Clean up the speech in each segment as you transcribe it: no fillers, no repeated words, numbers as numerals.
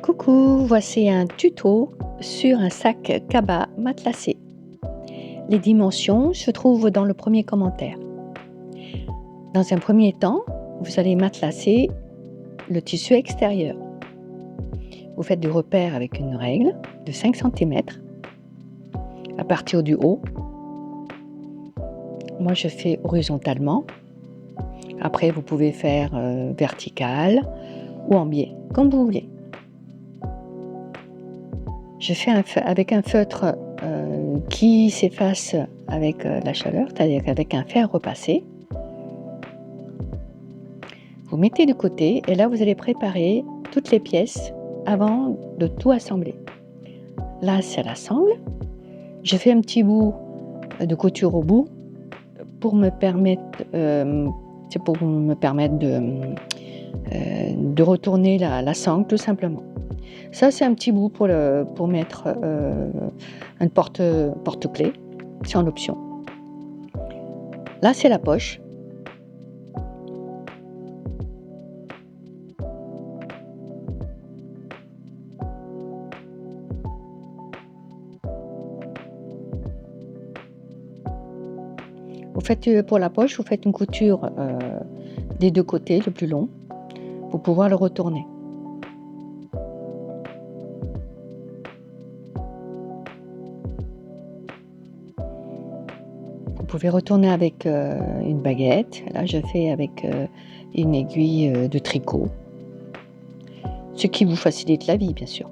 Coucou, voici un tuto sur un sac cabas matelassé. Les dimensions se trouvent dans le premier commentaire. Dans un premier temps, vous allez matelasser le tissu extérieur. Vous faites du repère avec une règle de 5 cm à partir du haut. Moi, je fais horizontalement. Après, vous pouvez faire vertical ou en biais, comme vous voulez. Je fais avec un feutre qui s'efface avec la chaleur, c'est-à-dire avec un fer repassé. Vous mettez de côté et là vous allez préparer toutes les pièces avant de tout assembler. Là c'est la sangle. Je fais un petit bout de couture au bout pour me permettre, de retourner la sangle tout simplement. Ça c'est un petit bout pour mettre un porte-clés, c'est en option. Là c'est la poche. Vous faites pour la poche, vous faites une couture des deux côtés, le plus long, pour pouvoir le retourner. Vous pouvez retourner avec une baguette. Là, je fais avec une aiguille de tricot, ce qui vous facilite la vie, bien sûr.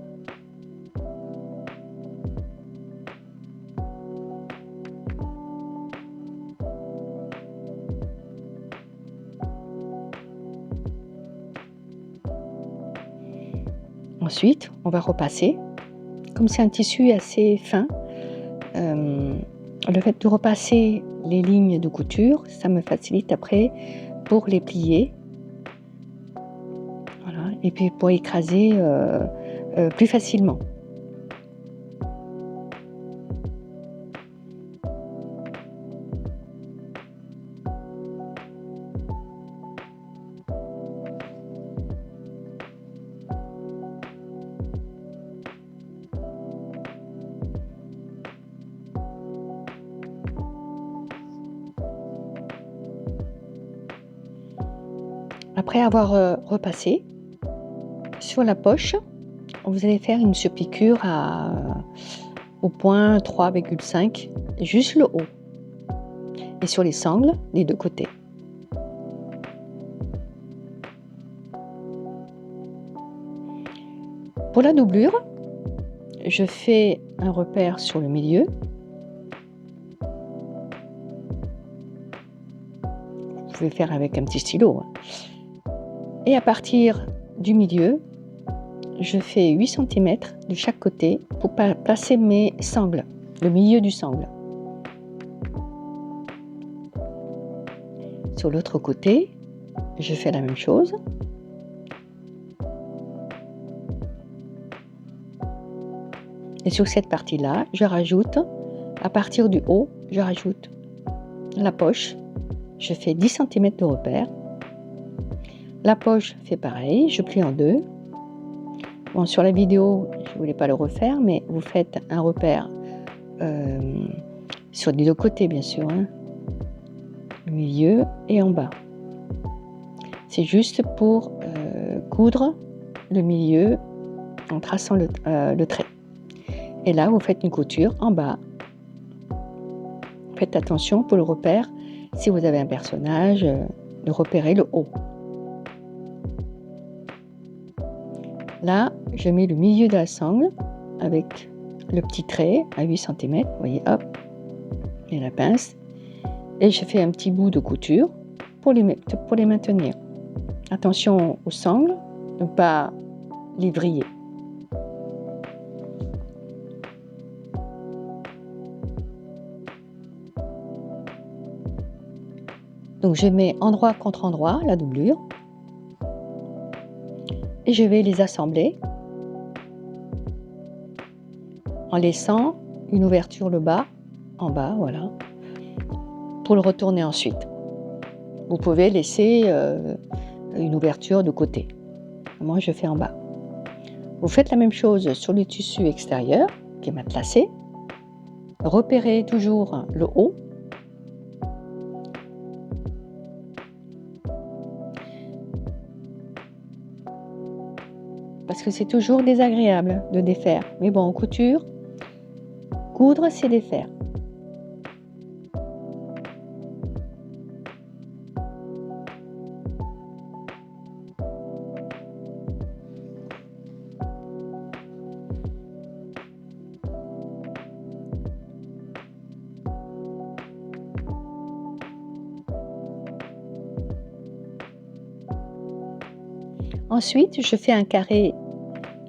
Ensuite, on va repasser. Comme c'est un tissu assez fin, le fait de repasser les lignes de couture, ça me facilite après pour les plier. Voilà. Et puis pour écraser plus facilement. Après avoir repassé sur la poche, vous allez faire une surpiqûre au point 3,5, juste le haut, et sur les sangles des deux côtés. Pour la doublure, je fais un repère sur le milieu. Vous pouvez faire avec un petit stylo. Et à partir du milieu, je fais 8 cm de chaque côté pour placer mes sangles, le milieu du sangle. Sur l'autre côté, je fais la même chose. Et sur cette partie-là, je rajoute, à partir du haut, je rajoute la poche. Je fais 10 cm de repère. La poche fait pareil, je plie en deux. Bon, sur la vidéo, je ne voulais pas le refaire, mais vous faites un repère sur les deux côtés, bien sûr, hein, au milieu et en bas. C'est juste pour coudre le milieu en traçant le trait. Et là, vous faites une couture en bas. Faites attention pour le repère, si vous avez un personnage, de repérer le haut. Là, je mets le milieu de la sangle avec le petit trait à 8 cm. Vous voyez, hop, et la pince. Et je fais un petit bout de couture pour les maintenir. Attention aux sangles, ne pas les vriller. Donc je mets endroit contre endroit la doublure. Et je vais les assembler en laissant une ouverture en bas, voilà, pour le retourner ensuite. Vous pouvez laisser une ouverture de côté. Moi, je fais en bas. Vous faites la même chose sur le tissu extérieur qui est matelassé. Repérez toujours le haut. Parce que c'est toujours désagréable de défaire. Mais bon, en couture, coudre, c'est défaire. Ensuite, je fais un carré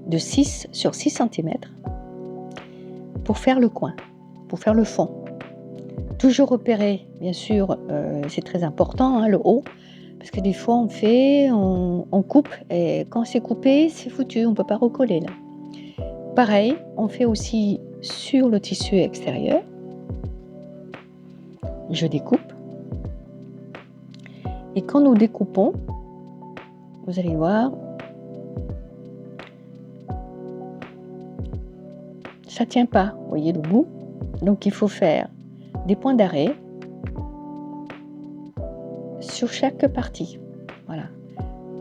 de 6 sur 6 cm pour faire le coin, pour faire le fond. Toujours repérer, bien sûr, c'est très important, le haut, parce que des fois on coupe et quand c'est coupé, c'est foutu, on ne peut pas recoller là. Pareil, on fait aussi sur le tissu extérieur. Je découpe. Et quand nous découpons, vous allez voir, ça tient pas, vous voyez le bout. Donc il faut faire des points d'arrêt sur chaque partie. Voilà,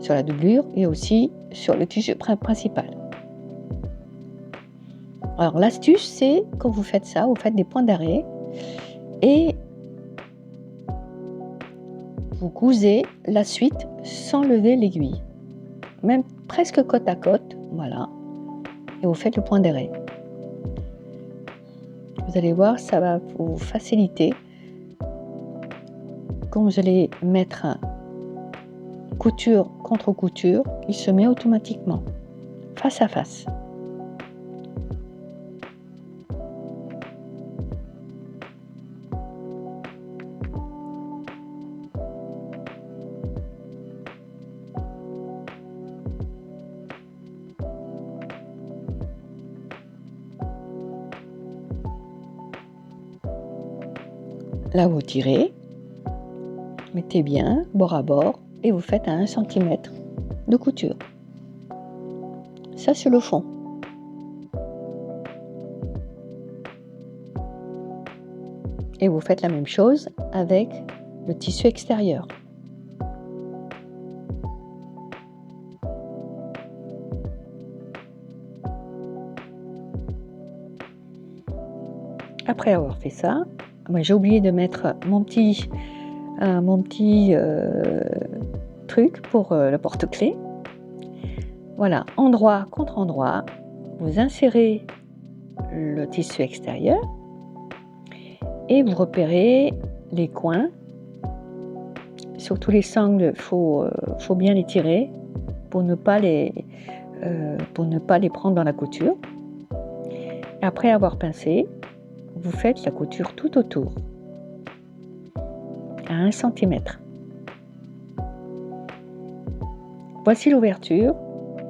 sur la doublure et aussi sur le tissu principal. Alors l'astuce, c'est quand vous faites ça, vous faites des points d'arrêt et vous cousez la suite sans lever l'aiguille, même presque côte à côte, voilà, et vous faites le point d'arrêt. Vous allez voir, ça va vous faciliter quand vous allez mettre couture contre couture, il se met automatiquement face à face. Là, vous tirez, mettez bien bord à bord et vous faites à 1 cm de couture. Ça, c'est le fond. Et vous faites la même chose avec le tissu extérieur. Après avoir fait ça, moi j'ai oublié de mettre mon petit truc pour le porte-clés. Voilà, endroit contre endroit, vous insérez le tissu extérieur et vous repérez les coins. Surtout les sangles, faut bien les tirer pour ne pas les prendre dans la couture. Après avoir pincé, vous faites la couture tout autour à 1 cm. Voici l'ouverture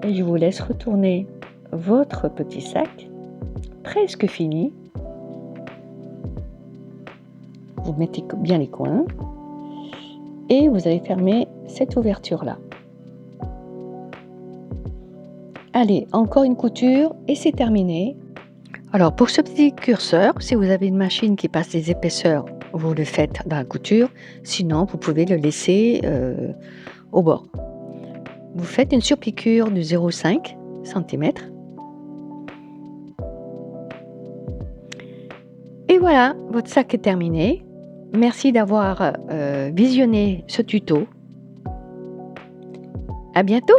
et je vous laisse retourner votre petit sac presque fini. Vous mettez bien les coins et vous allez fermer cette ouverture là. Allez, encore une couture et c'est terminé. Alors pour ce petit curseur, si vous avez une machine qui passe des épaisseurs, vous le faites dans la couture, sinon vous pouvez le laisser au bord. Vous faites une surpiqûre de 0,5 cm. Et voilà, votre sac est terminé. Merci d'avoir visionné ce tuto. À bientôt!